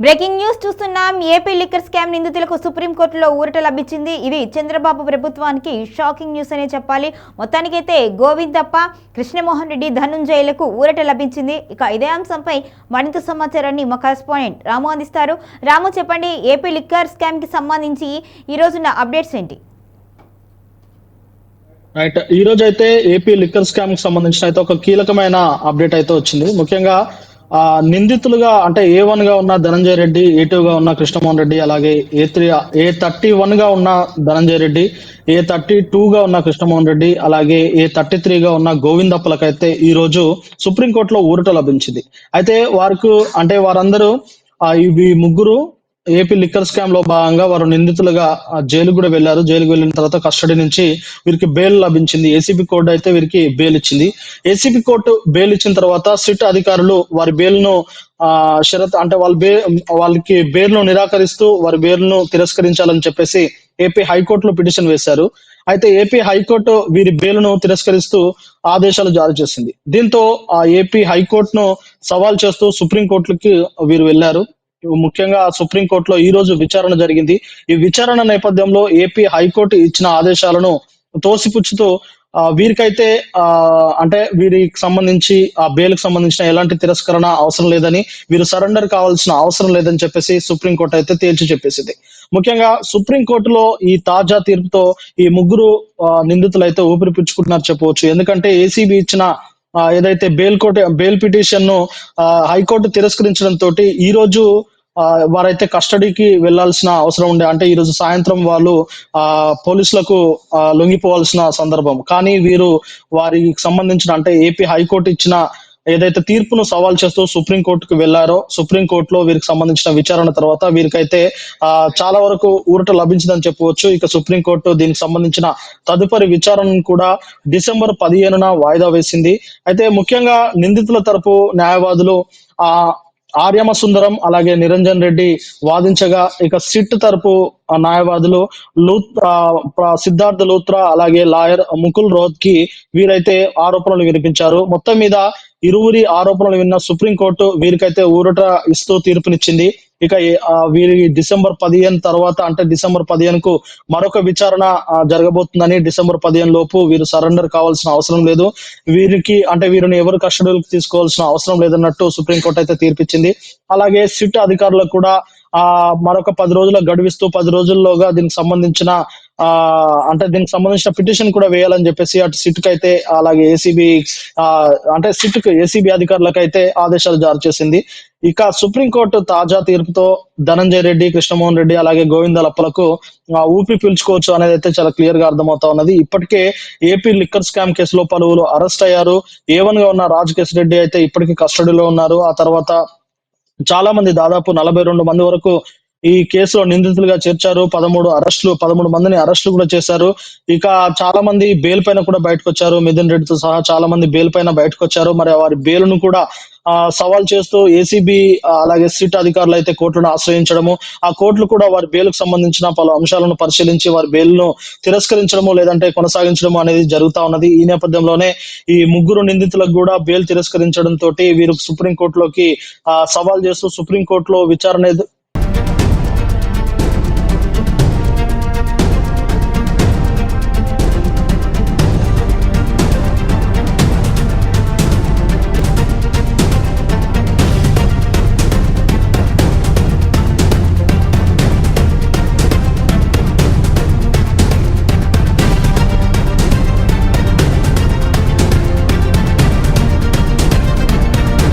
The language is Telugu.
బ్రేకింగ్ న్యూస్ చూస్తున్నాం. ఏపీ లిక్కర్ స్కామ్ నిందితులకు సుప్రీంకోర్టులో ఊరట లభించింది. ఇది చంద్రబాబు ప్రభుత్వానికి షాకింగ్ న్యూస్ అనే చెప్పాలి. మొత్తానికైతే గోవిందప్ప, కృష్ణమోహన్ రెడ్డి, ధనుంజయలకు ఊరట లభించింది. ఇక ఇదే అంశంపై మరింత సమాచారాన్ని మా కరెస్పాండెంట్ రాము అందిస్తారు. రాము, చెప్పండి, ఏపీ లిక్కర్ స్కామ్ కి సంబంధించి ఈ రోజున అప్డేట్స్ ఏంటి? రైట్, ఈ రోజు అయితే ఏపీ లిక్కర్ స్కామ్ కి సంబంధించిన అయితే ఒక కీలకమైన అప్డేట్ అయితే వచ్చింది. ముఖ్యంగా నిందితులుగా అంటే A1 గా ఉన్న ధనంజయ రెడ్డి, A2 గా ఉన్న కృష్ణమోహన్ రెడ్డి, అలాగే A31 గా ఉన్న ధనంజయ రెడ్డి, A32 గా ఉన్న కృష్ణమోహన్ రెడ్డి, అలాగే A33 గా ఉన్న గోవిందప్పలకైతే ఈ రోజు సుప్రీంకోర్టులో ఊరట లభించింది. అయితే వారందరూ ఇవి ముగ్గురు ఏపీ లిక్కర్ స్కామ్ లో భాగంగా వారు నిందితులుగా జైలుకు కూడా వెళ్లారు. జైలుకు వెళ్ళిన తర్వాత కస్టడీ నుంచి వీరికి బెయిల్ లభించింది. ఏసీబీ కోర్టు అయితే వీరికి బెయిల్ ఇచ్చింది. ఏసీబీ కోర్టు బెయిల్ ఇచ్చిన తర్వాత సిట్ అధికారులు వారి బెయిల్ ను షరత్ అంటే వాళ్ళకి బెయిల్ ను నిరాకరిస్తూ వారి బెయిల్ ను తిరస్కరించాలని చెప్పేసి ఏపీ హైకోర్టులో పిటిషన్ వేశారు. అయితే ఏపీ హైకోర్టు వీరి బెయిల్ ను తిరస్కరిస్తూ ఆదేశాలు జారీ చేసింది. దీంతో ఆ ఏపీ హైకోర్టును సవాల్ చేస్తూ సుప్రీంకోర్టుకి వీరు వెళ్లారు. ముఖ్యంగా సుప్రీంకోర్టులో ఈ రోజు విచారణ జరిగింది. ఈ విచారణ నేపథ్యంలో ఏపీ హైకోర్టు ఇచ్చిన ఆదేశాలను తోసిపుచ్చుతూ వీరికైతే అంటే వీరికి సంబంధించి ఆ బెయిల్ కి సంబంధించిన ఎలాంటి తిరస్కరణ అవసరం లేదని, వీరు సరెండర్ కావాల్సిన అవసరం లేదని చెప్పేసి సుప్రీంకోర్టు అయితే తేల్చి చెప్పేసింది. ముఖ్యంగా సుప్రీంకోర్టులో ఈ తాజా తీర్పుతో ఈ ముగ్గురు నిందితులు అయితే ఊపిరి పీల్చుకుంటున్నారు చెప్పవచ్చు. ఎందుకంటే ఏసీబీ ఇచ్చిన ఏదైతే బెయిల్ పిటిషన్ ను హైకోర్టు తిరస్కరించడంతో ఈ రోజు వారైతే కస్టడీకి వెళ్లాల్సిన అవసరం ఉండే, అంటే ఈ రోజు సాయంత్రం వాళ్ళు పోలీసులకు లొంగిపోవాల్సిన సందర్భం. కానీ వీరు వారికి సంబంధించిన అంటే ఏపీ హైకోర్టు ఇచ్చిన ఏదైతే తీర్పును సవాల్ చేస్తూ సుప్రీంకోర్టుకు వెళ్లారో, సుప్రీంకోర్టులో వీరికి సంబంధించిన విచారణ తర్వాత వీరికైతే చాలా వరకు ఊరట లభించిందని చెప్పవచ్చు. ఇక సుప్రీంకోర్టు దీనికి సంబంధించిన తదుపరి విచారణను కూడా డిసెంబర్ 15న వాయిదా వేసింది. అయితే ముఖ్యంగా నిందితుల తరపు న్యాయవాదులు ఆర్యమ సుందరం అలాగే నిరంజన్ రెడ్డి వాదించగా, ఇక సిట్ తరపు న్యాయవాదులు సిద్ధార్థ లూత్రా అలాగే లాయర్ ముకుల్ రోహ్త్కి వీరైతే ఆరోపణలు వినిపించారు. మొత్తం మీద ఇరువురి ఆరోపణలు విన్న సుప్రీంకోర్టు వీరికైతే ఊరట ఇస్తూ తీర్పునిచ్చింది. ఇక వీరి డిసెంబర్ 15 తర్వాత అంటే డిసెంబర్ 15కు మరొక విచారణ జరగబోతుందని, డిసెంబర్ 15 లోపు వీరు సరెండర్ కావాల్సిన అవసరం లేదు, వీరిని ఎవరు కస్టడీలోకి తీసుకోవాల్సిన అవసరం లేదన్నట్టు సుప్రీంకోర్టు అయితే తీర్పిచ్చింది. అలాగే సిట్ అధికారులకు కూడా మరొక 10 రోజుల గడువిస్తూ 10 రోజుల్లోగా దీనికి సంబంధించిన పిటిషన్ కూడా వేయాలని చెప్పేసి అటు సిట్ కి అయితే అలాగే ఏసీబీ అధికారులకు అయితే ఆదేశాలు జారీ చేసింది. ఇక సుప్రీంకోర్టు తాజా తీర్పుతో ధనంజయ రెడ్డి, కృష్ణమోహన్ రెడ్డి అలాగే గోవిందలప్పలకు ఊపి పీల్చుకోవచ్చు అనేది అయితే చాలా క్లియర్ గా అర్థమవుతా ఉన్నది. ఇప్పటికే ఏపీ లిక్కర్ స్కామ్ కేసులో పలువురు అరెస్ట్ అయ్యారు. A1 గా ఉన్న రాజకేశ్ రెడ్డి అయితే ఇప్పటికీ కస్టడీలో ఉన్నారు. ఆ తర్వాత చాలా మంది దాదాపు 42 మంది వరకు ఈ కేసులో నిందితులుగా చేర్చారు. 13 మందిని అరెస్టులు కూడా చేశారు. ఇక చాలా మంది బెయిల్ పైన కూడా బయటకు వచ్చారు. మిథున్ రెడ్డితో సహా చాలా మంది బెయిల్ పైన బయటకు వచ్చారు. మరి వారి బెయిల్ ను కూడా సవాల్ చేస్తూ ఏసీబీ అలాగే సిట్ అధికారులు అయితే కోర్టులను ఆశ్రయించడము, ఆ కోర్టులు కూడా వారి బెయిల్ కు సంబంధించిన పలు అంశాలను పరిశీలించి వారి బెయిల్ ను తిరస్కరించడము లేదంటే కొనసాగించడము అనేది జరుగుతా ఉన్నది. ఈ నేపథ్యంలోనే ఈ ముగ్గురు నిందితులకు కూడా బెయిల్ తిరస్కరించడంతో వీరు సుప్రీంకోర్టులోకి సవాల్ చేస్తూ సుప్రీంకోర్టులో విచారణ